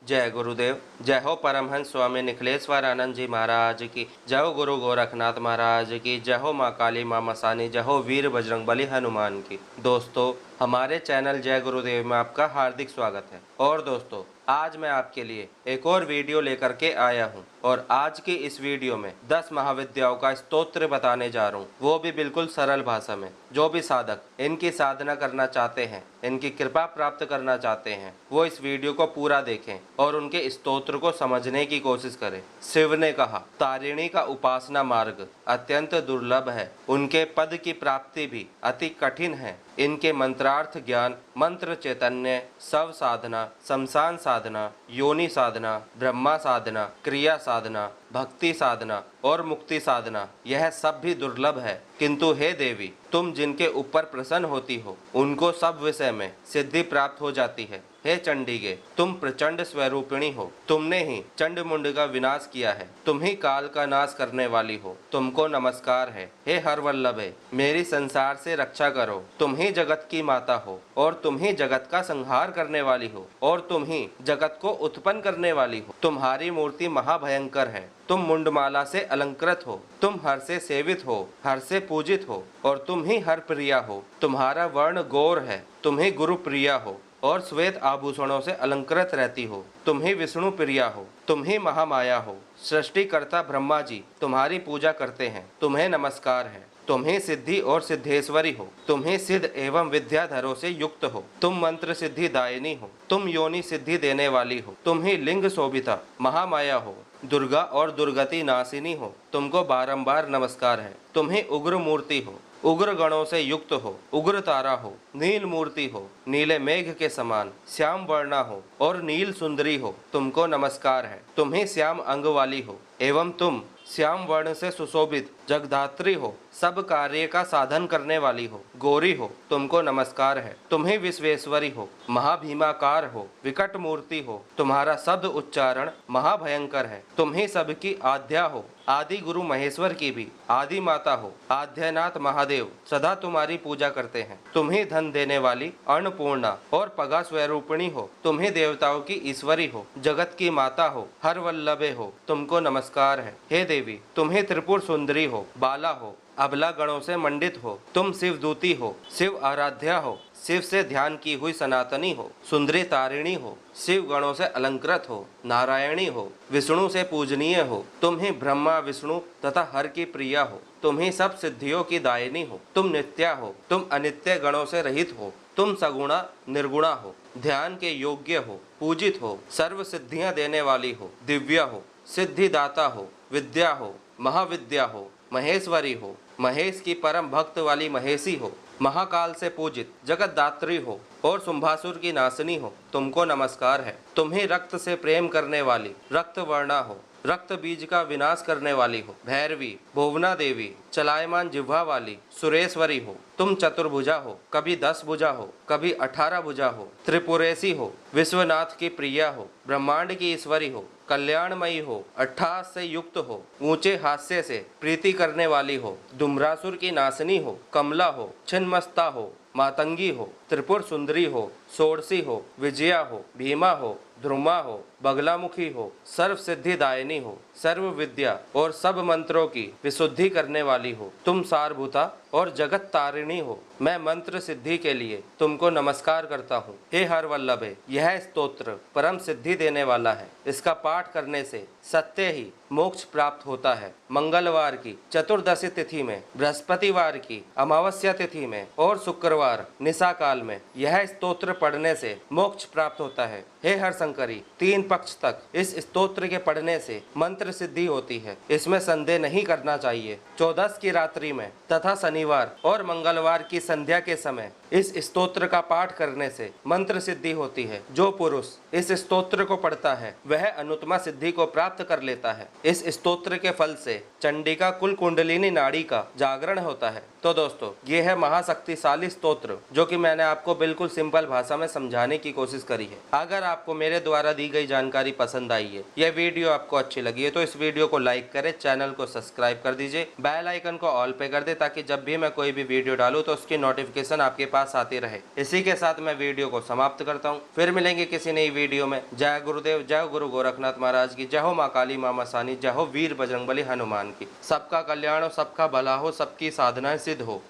जय गुरुदेव। जय हो परमहंस स्वामी निखिलेश्वर आनंद जी महाराज की। जय हो गुरु गोरखनाथ महाराज की। जय हो माँ काली माँ मसानी। जय हो वीर बजरंगबली हनुमान की। दोस्तों, हमारे चैनल जय गुरुदेव में आपका हार्दिक स्वागत है। और दोस्तों, आज मैं आपके लिए एक और वीडियो लेकर के आया हूं और आज की इस वीडियो में 10 महाविद्याओं का स्तोत्र बताने जा रहा हूं, वो भी बिल्कुल सरल भाषा में। जो भी साधक इनकी साधना करना चाहते हैं, इनकी कृपा प्राप्त करना चाहते हैं, वो इस वीडियो को पूरा देखें और उनके स्तोत्र को समझने की कोशिश करें। शिव ने कहा, तारिणी का उपासना मार्ग अत्यंत दुर्लभ है, उनके पद की प्राप्ति भी अति कठिन है। इनके मंत्रार्थ ज्ञान, मंत्र चैतन्य, शव साधना, शमशान साधना, योनि साधना, ब्रह्मा साधना, क्रिया साधना, भक्ति साधना और मुक्ति साधना, यह सब भी दुर्लभ है। किंतु हे देवी, तुम जिनके ऊपर प्रसन्न होती हो, उनको सब विषय में सिद्धि प्राप्त हो जाती है। हे चंडिके, तुम प्रचंड स्वरूपिणी हो, तुमने ही चंड मुंड का विनाश किया है, तुम ही काल का नाश करने वाली हो, तुमको नमस्कार है। हे हर वल्लभे, मेरी संसार से रक्षा करो, तुम ही जगत की माता हो और तुम ही जगत का संहार करने वाली हो और तुम ही जगत को उत्पन्न करने वाली हो। तुम्हारी मूर्ति महाभयंकर है, तुम मुंडमाला से अलंकृत हो, तुम हर से सेवित हो, हर से पूजित हो और तुम ही हर प्रिया हो। तुम्हारा वर्ण गौर है, तुम ही गुरु प्रिया हो और श्वेत आभूषणों से अलंकृत रहती हो। तुम ही विष्णु प्रिया हो, तुम ही महामाया हो। सृष्टिकर्ता ब्रह्मा जी तुम्हारी पूजा करते हैं, तुम्हें नमस्कार है। तुम ही सिद्धि और सिद्धेश्वरी हो, तुम ही सिद्ध एवं विद्याधरों से युक्त हो, तुम मंत्र सिद्धि दायिनी हो, तुम योनि सिद्धि देने वाली हो, तुम ही लिंग शोभिता महामाया हो, दुर्गा और दुर्गति नाशिनी हो, तुमको बारंबार नमस्कार है। तुम ही उग्र मूर्ति हो, उग्र गणों से युक्त हो, उग्र तारा हो, नील मूर्ति हो, नीले मेघ के समान, श्याम वर्णा हो और नील सुंदरी हो, तुमको नमस्कार है। तुम ही श्याम अंग वाली हो एवं तुम श्याम वर्ण से सुशोभित जगधात्री हो, सब कार्य का साधन करने वाली हो, गौरी हो, तुमको नमस्कार है। तुम ही विश्वेश्वरी हो, महाभीमाकार हो, विकट मूर्ति हो, तुम्हारा शब्द उच्चारण महाभयंकर है। तुम ही सबकी आद्या हो, आदि गुरु महेश्वर की भी आदि माता हो, आद्यनाथ महादेव सदा तुम्हारी पूजा करते हैं। तुम ही धन देने वाली अन्नपूर्णा और पगा स्वरूपिणी हो, तुम ही देवताओं की ईश्वरी हो, जगत की माता हो, हर वल्लभे हो, तुमको नमस्कार है। हे देवी, तुम ही त्रिपुर सुंदरी हो, बाला हो, अबला गणों से मंडित हो, तुम शिव दूती हो, शिव आराध्या हो, शिव से ध्यान की हुई सनातनी हो, सुंदरी तारिणी हो, शिव गणों से अलंकृत हो, नारायणी हो, विष्णु से पूजनीय हो, तुम ही ब्रह्मा विष्णु तथा हर की प्रिया हो, तुम ही सब सिद्धियों की दायिनी हो, तुम नित्या हो, तुम अनित्य गणों से रहित हो, तुम सगुणा निर्गुणा हो, ध्यान के योग्य हो, पूजित हो, सर्व सिद्धियां देने वाली हो, दिव्या हो, सिद्धिदाता हो, विद्या हो, महाविद्या हो, महेश्वरी हो, महेश की परम भक्त वाली महेशी हो, महाकाल से पूजित जगतदात्री हो और शुंभासुर की नाशनी हो, तुमको नमस्कार है। तुम ही रक्त से प्रेम करने वाली रक्त वर्णा हो, रक्त बीज का विनाश करने वाली हो, भैरवी, भुवना देवी, चलायमान जिह्वा वाली सुरेश्वरी हो, तुम चतुर्भुजा हो, कभी 10 भुजा हो, कभी 18 भुजा हो, त्रिपुरेशी हो, विश्वनाथ की प्रिया हो, ब्रह्मांड की ईश्वरी हो, कल्याणमयी हो, अट्ठास से युक्त हो, ऊंचे हास्य से प्रीति करने वाली हो, धूम्रासुर की नाशनी हो, कमला हो, छिन्मस्ता हो, मातंगी हो, त्रिपुर सुंदरी हो, षोडशी हो, विजया हो, भीमा हो, ध्रुमा हो, बगलामुखी हो, सर्व सिद्धि दायिनी हो, सर्व विद्या और सब मंत्रों की विशुद्धि करने वाली हो, तुम सारभूता और जगत तारिणी हो। मैं मंत्र सिद्धि के लिए तुमको नमस्कार करता हूँ। हे हर वल्लभे, यह स्तोत्र परम सिद्धि देने वाला है। इसका पाठ करने से सत्य ही मोक्ष प्राप्त होता है। मंगलवार की चतुर्दशी तिथि में, बृहस्पतिवार की अमावस्या तिथि में और शुक्रवार निशा काल में यह स्तोत्र पढ़ने से मोक्ष प्राप्त होता है। हे हर शंकरी, 3 पक्ष तक इस स्तोत्र के पढ़ने से मंत्र सिद्धि होती है, इसमें संदेह नहीं करना चाहिए। 14 की रात्रि में तथा शनिवार और मंगलवार की संध्या के समय इस स्तोत्र का पाठ करने से मंत्र सिद्धि होती है। जो पुरुष इस स्तोत्र को पढ़ता है वह अनुत्तमा सिद्धि को प्राप्त कर लेता है। इस स्तोत्र के फल से चंडिका कुल कुंडलिनी नाड़ी का जागरण होता है। तो दोस्तों, ये है महाशक्तिशाली स्तोत्र जो कि मैंने आपको बिल्कुल सिंपल भाषा में समझाने की कोशिश करी है। अगर आपको मेरे द्वारा दी गई जानकारी पसंद आई है, यह वीडियो आपको अच्छी लगी है, तो इस वीडियो को लाइक करें, चैनल को सब्सक्राइब कर दीजिए, बेल आइकन को ऑल पे कर दे ताकि जब भी मैं कोई भी वीडियो डालूं तो उसकी नोटिफिकेशन आपके पास पास आती रहे। इसी के साथ मैं वीडियो को समाप्त करता हूँ। फिर मिलेंगे किसी नई वीडियो में। जय गुरुदेव, जय गुरु गोरखनाथ महाराज की, जय हो माँ काली माँ मसानी, जय हो वीर बजरंगबली हनुमान की। सबका कल्याण हो, सबका भला हो, सबकी साधनाएं सिद्ध हो।